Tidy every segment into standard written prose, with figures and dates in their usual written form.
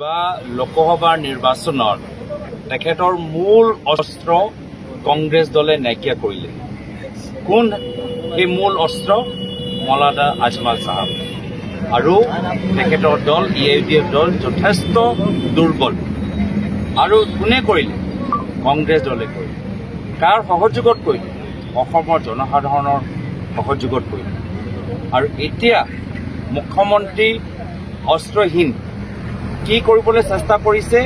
বা লোকসভাৰ নিৰ্বাচনত তেখেতৰ মূল অস্ত্ৰ কংগ্ৰেছ দলে নাইকিয়া কৰিলে। কোন এই মূল অস্ত্ৰ? মৌলানা আজমল চাহাব আৰু তেখেতৰ দল EIDF দল যথেষ্ট দুৰ্বল। আৰু কোনে কৰিলে? কংগ্ৰেছ দলে কৰিলে। কাৰ সহযোগত কৰিলে? অসমৰ জনসাধাৰণৰ সহযোগত কৰিলে। আৰু এতিয়া মুখ্যমন্ত্ৰী অস্ত্ৰহীন কি কৰিবলৈ চেষ্টা কৰিছে?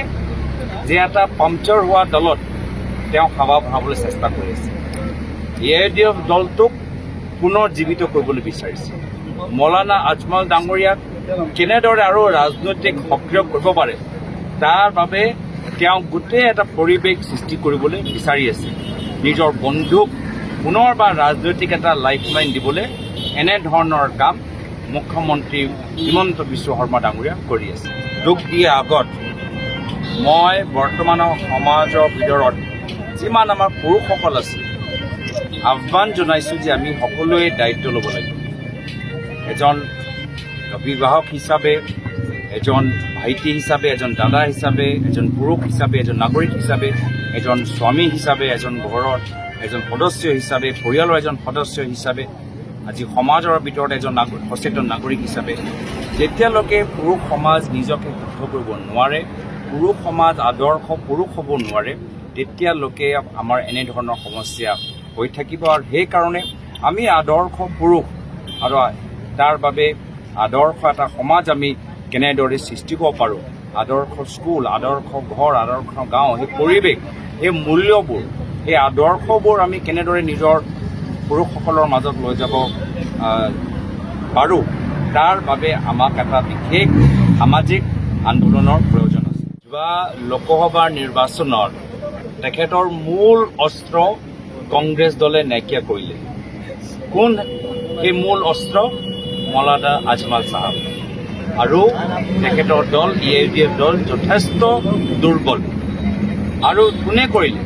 যে এটা পাংচাৰ হোৱা দলত তেওঁ হাৱা ভৰাবলৈ চেষ্টা কৰি আছে। EIDF দলটোক পুনৰ জীৱিত কৰিবলৈ বিচাৰিছে। মৌলানা আজমল ডাঙৰীয়াক কেনেদৰে আৰু ৰাজনৈতিক সক্ৰিয় কৰিব পাৰে তাৰ বাবে তেওঁ গোটেই এটা পৰিৱেশ সৃষ্টি কৰিবলৈ বিচাৰি আছে। নিজৰ বন্ধুক পুনৰবাৰ ৰাজনৈতিক এটা লাইফলাইন দিবলৈ এনেধৰণৰ কাম মুখ্যমন্ত্ৰী হিমন্ত বিশ্ব শৰ্মা ডাঙৰীয়া কৰি আছে। যোগ দিয়া আগত মই বৰ্তমানৰ সমাজৰ ভিতৰত যিমান আমাৰ পুৰুষসকল আছে আহ্বান জনাইছোঁ যে আমি সকলোৱে দায়িত্ব ল'ব লাগিব। এজন অভিভাৱক হিচাপে, এজন ভাইটি হিচাপে, এজন দাদা হিচাপে, এজন পুৰুষ হিচাপে, এজন নাগৰিক হিচাপে, এজন স্বামী হিচাপে, এজন ঘৰৰ এজন সদস্য হিচাপে, পৰিয়ালৰ এজন সদস্য হিচাপে, আজি সমাজৰ ভিতৰত এজন সচেতন নাগৰিক হিচাপে যেতিয়ালৈকে পুৰুষ সমাজ নিজকে শুদ্ধ কৰিব নোৱাৰে, পুৰুষ সমাজ আদৰ্শ পুৰুষ হ'ব নোৱাৰে, তেতিয়ালৈকে আমাৰ এনেধৰণৰ সমস্যা হৈ থাকিব। আৰু সেইকাৰণে আমি আদৰ্শ পুৰুষ আৰু তাৰ বাবে আদৰ্শ এটা সমাজ আমি কেনেদৰে সৃষ্টি কৰিব পাৰোঁ, আদৰ্শ স্কুল, আদৰ্শ ঘৰ, আদৰ্শ গাঁও, সেই পৰিৱেশ, সেই মূল্যবোৰ, সেই আদৰ্শবোৰ আমি কেনেদৰে নিজৰ পুৰুষসকলৰ মাজত লৈ যাব পাৰোঁ তাৰ বাবে আমাক এটা বিশেষ সামাজিক আন্দোলনৰ প্ৰয়োজন আছে। যোৱা লোকসভাৰ নিৰ্বাচনত তেখেতৰ মূল অস্ত্ৰ কংগ্ৰেছ দলে নাইকিয়া কৰিলে। কোন এই মূল অস্ত্ৰ? মৌলানা আজমল চাহাব আৰু তেখেতৰ দল EIDF দল যথেষ্ট দুৰ্বল। আৰু কোনে কৰিলে?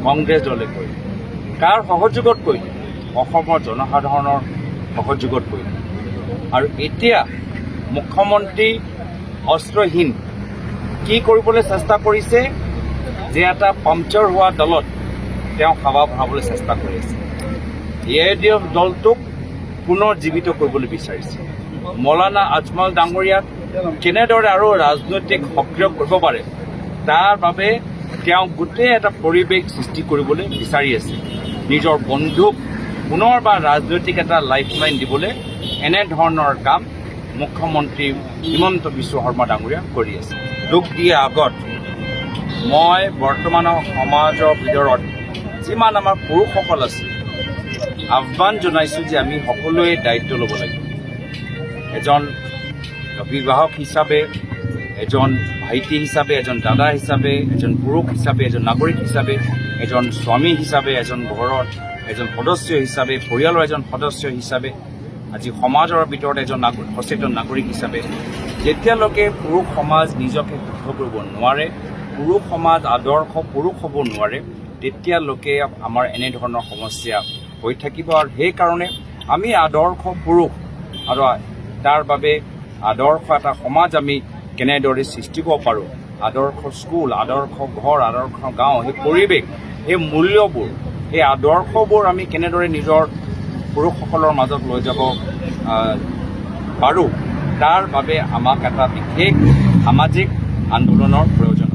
কংগ্ৰেছ দলে কৰিলে। কাৰ সহযোগত কৰিলে? অসমৰ জনসাধাৰণৰ সহযোগত কৰিলে। আৰু এতিয়া মুখ্যমন্ত্ৰী অস্ত্ৰহীন কি কৰিবলৈ চেষ্টা কৰিছে? যে এটা পাংচাৰ হোৱা দলত তেওঁ হাৱা ভৰাবলৈ চেষ্টা কৰি আছে। EIDF দলটোক পুনৰ জীৱিত কৰিবলৈ বিচাৰিছে। মৌলানা আজমল ডাঙৰীয়াক কেনেদৰে আৰু ৰাজনৈতিক সক্ৰিয় কৰিব পাৰে তাৰ বাবে তেওঁ গোটেই এটা পৰিৱেশ সৃষ্টি কৰিবলৈ বিচাৰি আছে। নিজৰ বন্ধুক পুনৰবাৰ ৰাজনৈতিক এটা লাইফলাইন দিবলৈ এনেধৰণৰ কাম মুখ্যমন্ত্ৰী হিমন্ত বিশ্ব শৰ্মা ডাঙৰীয়া কৰি আছে। যোগ দিয়া আগত মই বৰ্তমানৰ সমাজৰ ভিতৰত যিমান আমাৰ পুৰুষসকল আছে আহ্বান জনাইছোঁ যে আমি সকলোৱে দায়িত্ব ল'ব লাগিব। এজন অভিভাৱক হিচাপে, এজন ভাইটি হিচাপে, এজন দাদা হিচাপে, এজন পুৰুষ হিচাপে, এজন নাগৰিক হিচাপে, এজন স্বামী হিচাপে, এজন ঘৰৰ এজন সদস্য হিচাপে, পৰিয়ালৰ এজন সদস্য হিচাপে, আজি সমাজৰ ভিতৰত এজন সচেতন নাগৰিক হিচাপে যেতিয়ালৈকে পুৰুষ সমাজ নিজকে শুদ্ধ কৰিব নোৱাৰে, পুৰুষ সমাজ আদৰ্শ পুৰুষ হ'ব নোৱাৰে, তেতিয়ালৈকে আমাৰ এনেধৰণৰ সমস্যা হৈ থাকিব। আৰু সেইকাৰণে আমি আদৰ্শ পুৰুষ আৰু তাৰ বাবে আদৰ্শ এটা সমাজ আমি কেনেদৰে সৃষ্টি কৰিব পাৰোঁ, আদৰ্শ স্কুল, আদৰ্শ ঘৰ, আদৰ্শ গাঁও, সেই পৰিৱেশ, সেই মূল্যবোৰ, সেই আদৰ্শবোৰ আমি কেনেদৰে নিজৰ পুৰুষসকলৰ মাজত লৈ যাব পাৰোঁ তাৰ বাবে আমাক এটা বিশেষ সামাজিক আন্দোলনৰ প্ৰয়োজন।